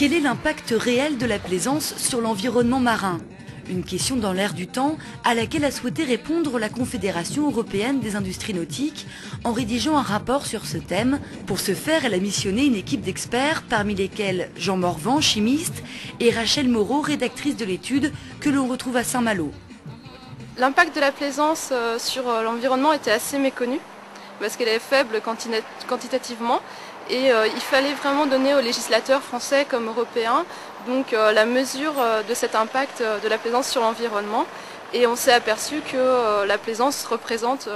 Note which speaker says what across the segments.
Speaker 1: Quel est l'impact réel de la plaisance sur l'environnement marin? Une question dans l'air du temps à laquelle a souhaité répondre la Confédération européenne des industries nautiques en rédigeant un rapport sur ce thème. Pour ce faire, elle a missionné une équipe d'experts, parmi lesquels Jean Morvan, chimiste, et Rachel Moreau, rédactrice de l'étude, que l'on retrouve à Saint-Malo.
Speaker 2: L'impact de la plaisance sur l'environnement était assez méconnu parce qu'elle est faible quantitativement et il fallait vraiment donner aux législateurs français comme européens donc la mesure de cet impact de la plaisance sur l'environnement, et on s'est aperçu que la plaisance représente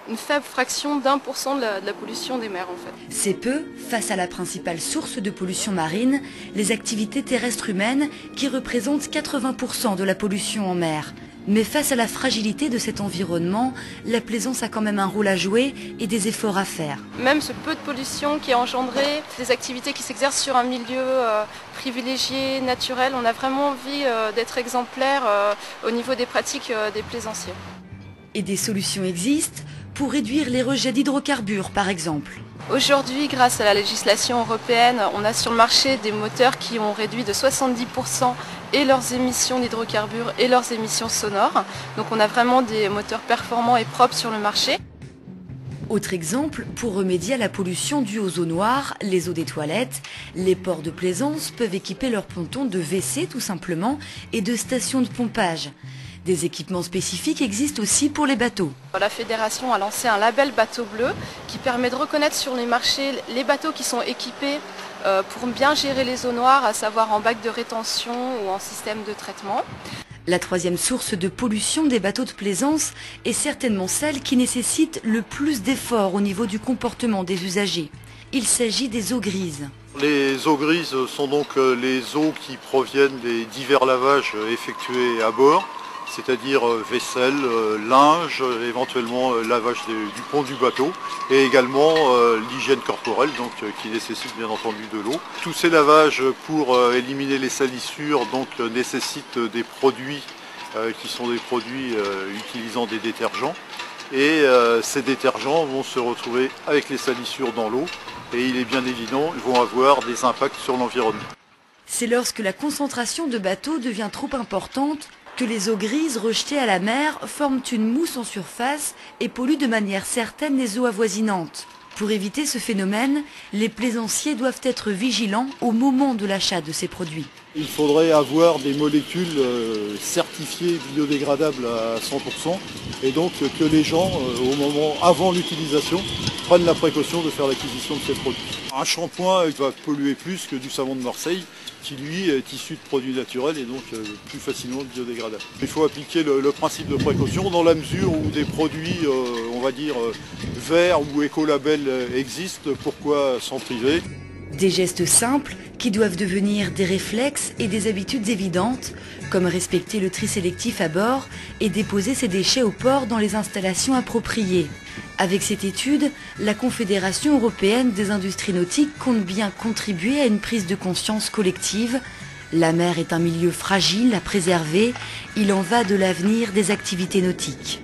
Speaker 2: une faible fraction d'1% de la pollution des mers en fait.
Speaker 1: C'est peu face à la principale source de pollution marine, les activités terrestres humaines qui représentent 80% de la pollution en mer. Mais face à la fragilité de cet environnement, la plaisance a quand même un rôle à jouer et des efforts à faire.
Speaker 2: Même ce peu de pollution qui est engendré, des activités qui s'exercent sur un milieu privilégié, naturel, on a vraiment envie d'être exemplaire au niveau des pratiques des plaisanciers.
Speaker 1: Et des solutions existent pour réduire les rejets d'hydrocarbures par exemple.
Speaker 2: Aujourd'hui, grâce à la législation européenne, on a sur le marché des moteurs qui ont réduit de 70% et leurs émissions d'hydrocarbures et leurs émissions sonores. Donc on a vraiment des moteurs performants et propres sur le marché.
Speaker 1: Autre exemple, pour remédier à la pollution due aux eaux noires, les eaux des toilettes, les ports de plaisance peuvent équiper leurs pontons de WC tout simplement et de stations de pompage. Des équipements spécifiques existent aussi pour les bateaux.
Speaker 2: La fédération a lancé un label bateau bleu qui permet de reconnaître sur les marchés les bateaux qui sont équipés pour bien gérer les eaux noires, à savoir en bac de rétention ou en système de traitement.
Speaker 1: La troisième source de pollution des bateaux de plaisance est certainement celle qui nécessite le plus d'efforts au niveau du comportement des usagers. Il s'agit des eaux grises.
Speaker 3: Les eaux grises sont donc les eaux qui proviennent des divers lavages effectués à bord, c'est-à-dire vaisselle, linge, éventuellement lavage du pont du bateau, et également l'hygiène corporelle, donc qui nécessite bien entendu de l'eau. Tous ces lavages pour éliminer les salissures donc nécessitent des produits qui sont des produits utilisant des détergents, et ces détergents vont se retrouver avec les salissures dans l'eau, et il est bien évident qu'ils vont avoir des impacts sur l'environnement.
Speaker 1: C'est lorsque la concentration de bateaux devient trop importante que les eaux grises rejetées à la mer forment une mousse en surface et polluent de manière certaine les eaux avoisinantes. Pour éviter ce phénomène, les plaisanciers doivent être vigilants au moment de l'achat de ces produits.
Speaker 3: Il faudrait avoir des molécules certifiées biodégradables à 100%, et donc que les gens, au moment avant l'utilisation, prennent la précaution de faire l'acquisition de ces produits. Un shampoing va polluer plus que du savon de Marseille, qui lui est issu de produits naturels et donc plus facilement biodégradable. Il faut appliquer le principe de précaution dans la mesure où des produits, on va dire, verts ou écolabels existent, pourquoi s'en priver?
Speaker 1: Des gestes simples qui doivent devenir des réflexes et des habitudes évidentes, comme respecter le tri sélectif à bord et déposer ses déchets au port dans les installations appropriées. Avec cette étude, la Confédération européenne des industries nautiques compte bien contribuer à une prise de conscience collective. La mer est un milieu fragile à préserver, il en va de l'avenir des activités nautiques.